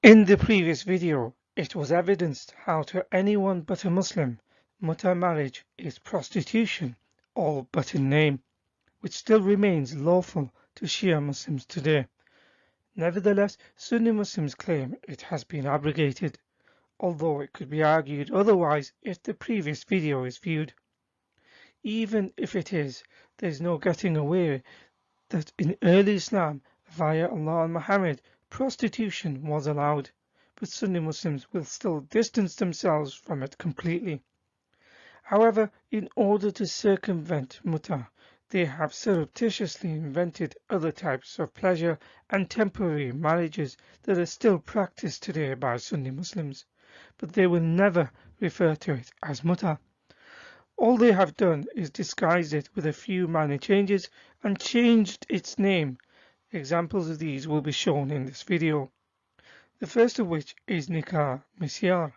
In the previous video, it was evidenced how to anyone but a Muslim, Mutah marriage is prostitution, all but in name, which still remains lawful to Shia Muslims today. Nevertheless, Sunni Muslims claim it has been abrogated, although it could be argued otherwise if the previous video is viewed. Even if it is, there is no getting away that in early Islam, via Allah and Muhammad, prostitution was allowed, but Sunni Muslims will still distance themselves from it completely. However, in order to circumvent Mutah, they have surreptitiously invented other types of pleasure and temporary marriages that are still practiced today by Sunni Muslims, but they will never refer to it as Mutah. All they have done is disguised it with a few minor changes and changed its name. Examples of these will be shown in this video. The first of which is Nikah Misyar.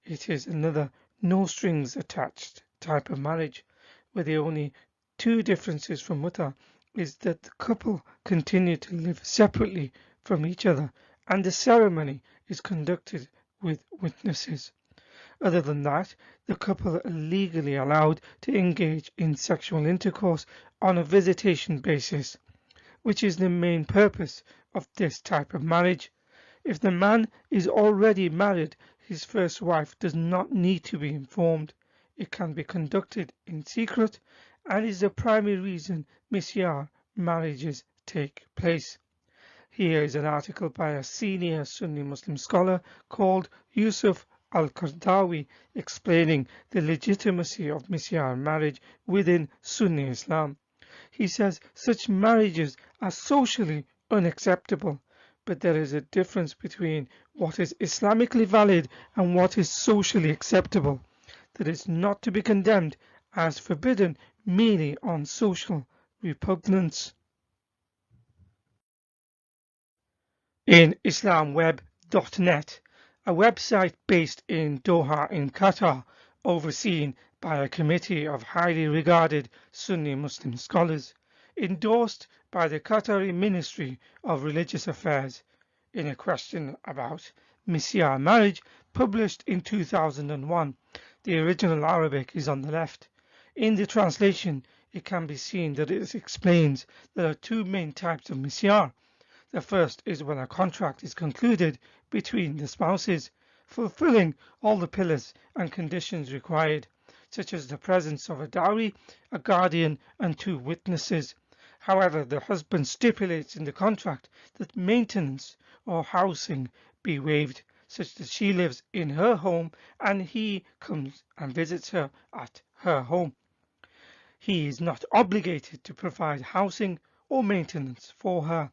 It is another no strings attached type of marriage, where the only two differences from Mutah is that the couple continue to live separately from each other and the ceremony is conducted with witnesses. Other than that, the couple are legally allowed to engage in sexual intercourse on a visitation basis, which is the main purpose of this type of marriage. If the man is already married, his first wife does not need to be informed. It can be conducted in secret and is the primary reason misyar marriages take place. Here is an article by a senior Sunni Muslim scholar called Yusuf Al-Qardawi explaining the legitimacy of misyar marriage within Sunni Islam. He says such marriages are socially unacceptable, but there is a difference between what is Islamically valid and what is socially acceptable, that is not to be condemned as forbidden merely on social repugnance. In islamweb.net, a website based in Doha in Qatar, overseen by a committee of highly regarded Sunni Muslim scholars, endorsed by the Qatari Ministry of Religious Affairs, in a question about misyar marriage published in 2001. The original Arabic is on the left. In the translation, it can be seen that it explains there are two main types of misyar. The first is when a contract is concluded between the spouses, fulfilling all the pillars and conditions required, such as the presence of a dowry, a guardian, and two witnesses. However, the husband stipulates in the contract that maintenance or housing be waived, such that she lives in her home and he comes and visits her at her home. He is not obligated to provide housing or maintenance for her.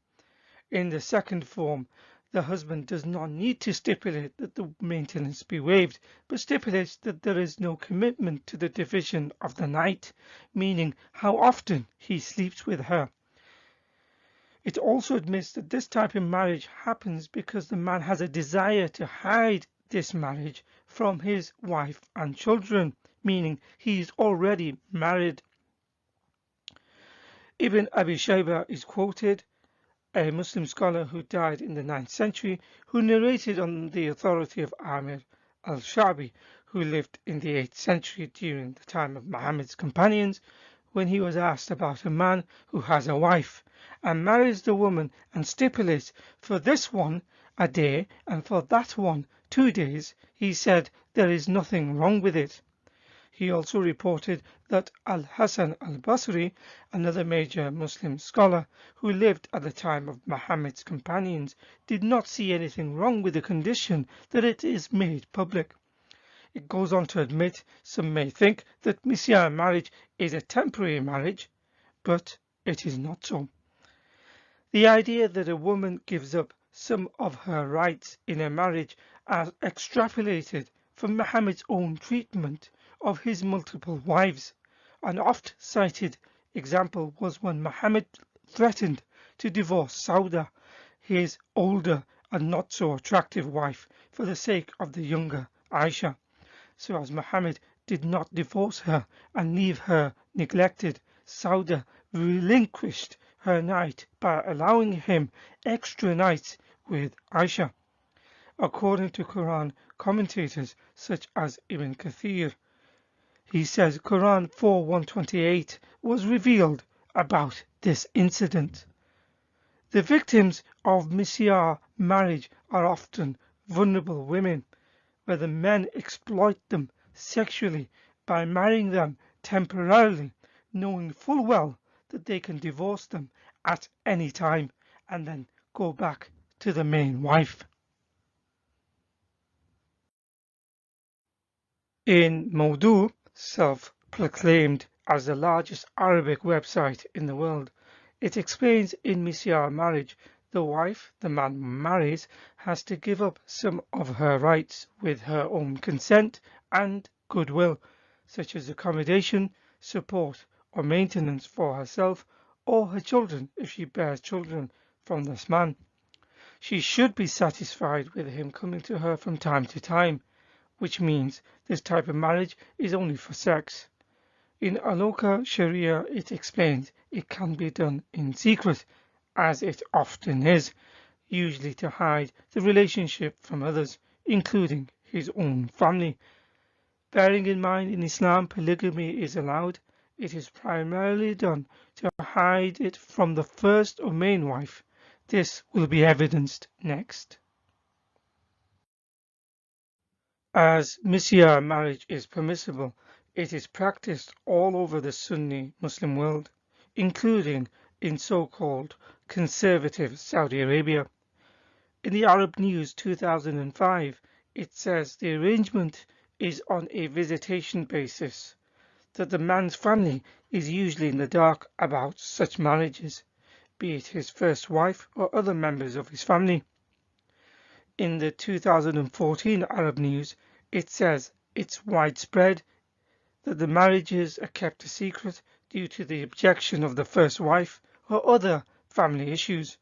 In the second form, the husband does not need to stipulate that the maintenance be waived, but stipulates that there is no commitment to the division of the night, meaning how often he sleeps with her. It also admits that this type of marriage happens because the man has a desire to hide this marriage from his wife and children, meaning he is already married. Ibn Abi Shayba is quoted, a Muslim scholar who died in the 9th century, who narrated on the authority of Amir al-Sha'bi, who lived in the 8th century during the time of Muhammad's companions, when he was asked about a man who has a wife and marries the woman and stipulates for this one a day and for that one 2 days, he said there is nothing wrong with it. He also reported that Al-Hasan al-Basri, another major Muslim scholar who lived at the time of Muhammad's companions, did not see anything wrong with the condition that it is made public. It goes on to admit some may think that misyar marriage is a temporary marriage, but it is not so. The idea that a woman gives up some of her rights in a marriage are extrapolated from Muhammad's own treatment of his multiple wives. An oft-cited example was when Muhammad threatened to divorce Sauda, his older and not so attractive wife, for the sake of the younger Aisha. So as Muhammad did not divorce her and leave her neglected, Sauda relinquished her night by allowing him extra nights with Aisha. according to Quran commentators such as Ibn Kathir. He says Quran 4:128 was revealed about this incident. The victims of misyaa marriage are often vulnerable women, where the men exploit them sexually by marrying them temporarily, knowing full well that they can divorce them at any time and then go back to the main wife. In Modu, self-proclaimed as the largest Arabic website in the world, it explains in misyaa marriage, the wife the man marries has to give up some of her rights with her own consent and goodwill, such as accommodation, support or maintenance for herself or her children if she bears children from this man. She should be satisfied with him coming to her from time to time, which means this type of marriage is only for sex. In Aloka Sharia, it explains it can be done in secret, as it often is, usually to hide the relationship from others, including his own family. Bearing in mind in Islam polygamy is allowed, it is primarily done to hide it from the first or main wife. This will be evidenced next. As misyaa marriage is permissible, it is practiced all over the Sunni Muslim world, including in so-called conservative Saudi Arabia. In the Arab News 2005, it says the arrangement is on a visitation basis, that the man's family is usually in the dark about such marriages, be it his first wife or other members of his family. In the 2014 Arab News, it says it's widespread, that the marriages are kept a secret due to the objection of the first wife or other family issues.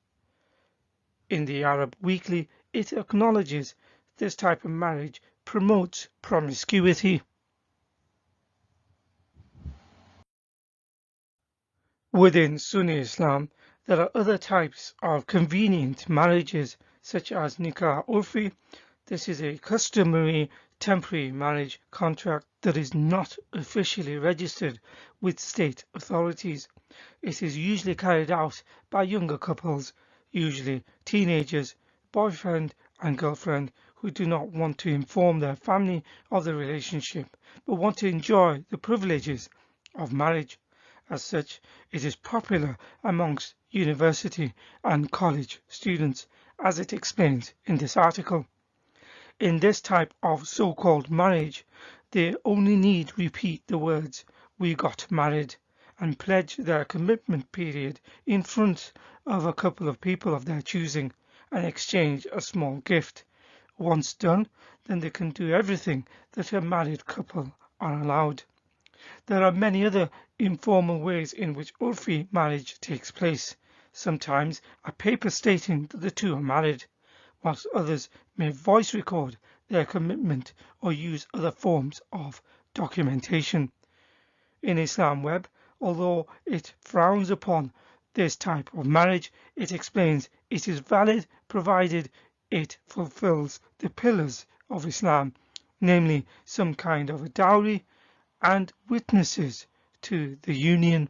In the Arab Weekly, it acknowledges this type of marriage promotes promiscuity. Within Sunni Islam, there are other types of convenient marriages such as nikah urfi. This is a customary temporary marriage contract that is not officially registered with state authorities. It is usually carried out by younger couples, usually teenagers, boyfriend and girlfriend, who do not want to inform their family of the relationship but want to enjoy the privileges of marriage. As such, it is popular amongst university and college students, as it explains in this article. In this type of so-called marriage, they only need repeat the words "we got married" and pledge their commitment period in front of a couple of people of their choosing and exchange a small gift. Once done, then they can do everything that a married couple are allowed. There are many other informal ways in which urfi marriage takes place. Sometimes a paper stating that the two are married, whilst others may voice record their commitment or use other forms of documentation. In Islam Web, although it frowns upon this type of marriage, it explains it is valid provided it fulfills the pillars of Islam, namely some kind of a dowry and witnesses to the union.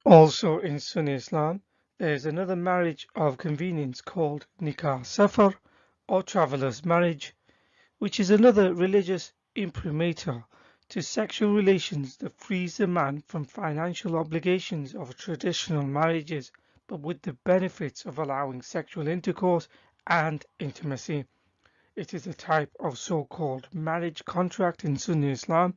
Also in Sunni Islam, there is another marriage of convenience called nikah safar, or traveller's marriage, which is another religious imprimatur to sexual relations that frees the man from financial obligations of traditional marriages, but with the benefits of allowing sexual intercourse and intimacy. It is a type of so-called marriage contract in Sunni Islam,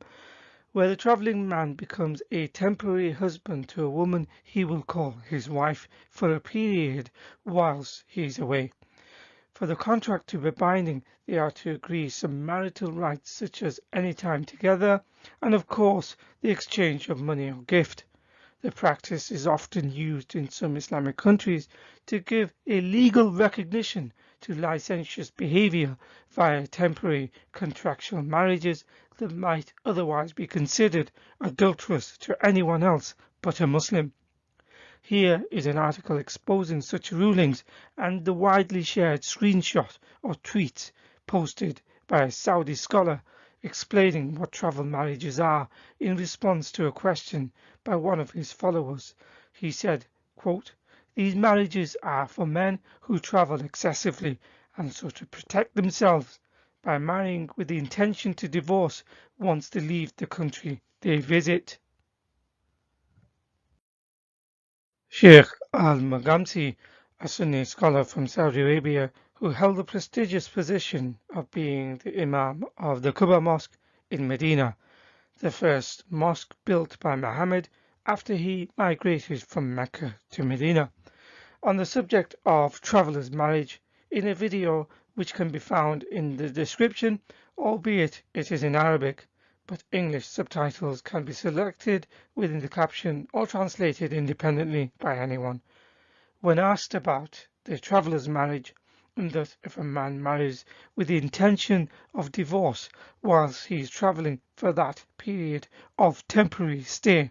where the travelling man becomes a temporary husband to a woman he will call his wife for a period whilst he is away. For the contract to be binding, they are to agree some marital rights such as any time together and of course the exchange of money or gift. The practice is often used in some Islamic countries to give a legal recognition to licentious behaviour via temporary contractual marriages that might otherwise be considered adulterous to anyone else but a Muslim. Here is an article exposing such rulings and the widely shared screenshot or tweets posted by a Saudi scholar explaining what travel marriages are in response to a question by one of his followers. He said, quote, "These marriages are for men who travel excessively and so to protect themselves by marrying with the intention to divorce once they leave the country they visit." Sheikh al-Maghamsi, a Sunni scholar from Saudi Arabia who held the prestigious position of being the Imam of the Quba Mosque in Medina, the first mosque built by Muhammad after he migrated from Mecca to Medina, on the subject of travelers' marriage in a video which can be found in the description, albeit it is in Arabic, but English subtitles can be selected within the caption or translated independently by anyone. When asked about the traveller's marriage, and that if a man marries with the intention of divorce whilst he is travelling for that period of temporary stay,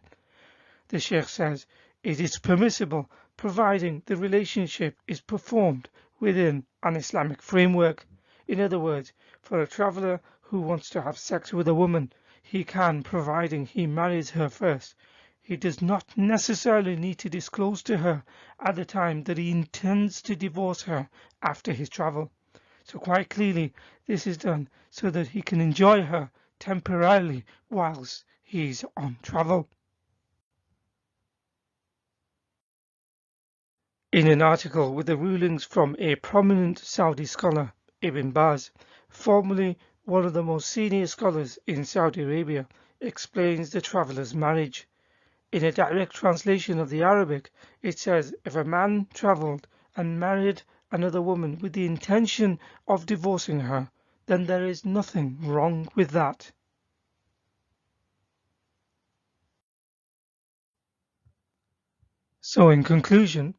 the Sheikh says it is permissible providing the relationship is performed within an Islamic framework. In other words, for a traveller who wants to have sex with a woman, he can, providing he marries her first. He does not necessarily need to disclose to her at the time that he intends to divorce her after his travel. So quite clearly, this is done so that he can enjoy her temporarily whilst he's on travel. In an article with the rulings from a prominent Saudi scholar, Ibn Baz, formerly one of the most senior scholars in Saudi Arabia, explains the traveller's marriage. In a direct translation of the Arabic, it says if a man travelled and married another woman with the intention of divorcing her, then there is nothing wrong with that. So in conclusion,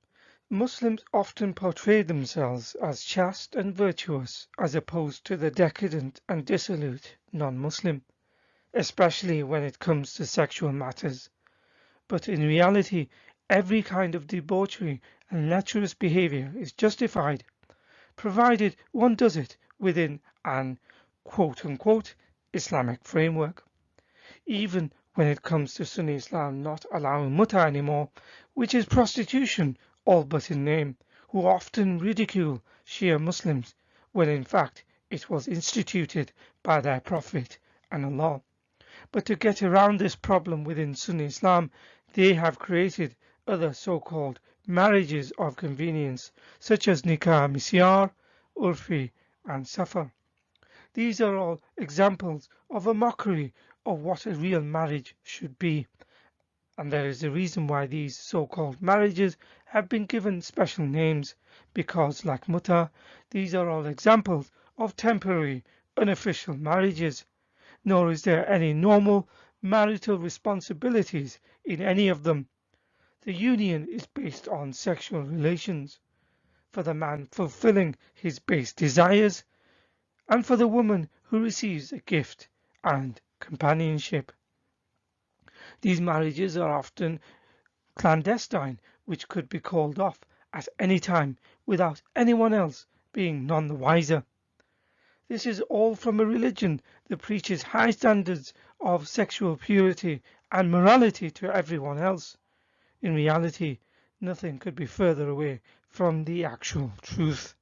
Muslims often portray themselves as chaste and virtuous as opposed to the decadent and dissolute non-Muslim, especially when it comes to sexual matters. But in reality, every kind of debauchery and lecherous behavior is justified, provided one does it within an quote-unquote Islamic framework. Even when it comes to Sunni Islam not allowing Mutah anymore, which is prostitution all but in name, who often ridicule Shia Muslims when in fact it was instituted by their Prophet and Allah. But to get around this problem within Sunni Islam, they have created other so-called marriages of convenience, such as Nikah Misyar, Urfi and Safar. These are all examples of a mockery of what a real marriage should be. And there is a reason why these so-called marriages have been given special names, because, like Mutah, these are all examples of temporary, unofficial marriages, nor is there any normal marital responsibilities in any of them. The union is based on sexual relations, for the man fulfilling his base desires, and for the woman who receives a gift and companionship. These marriages are often clandestine, which could be called off at any time without anyone else being none the wiser. This is all from a religion that preaches high standards of sexual purity and morality to everyone else. In reality, nothing could be further away from the actual truth.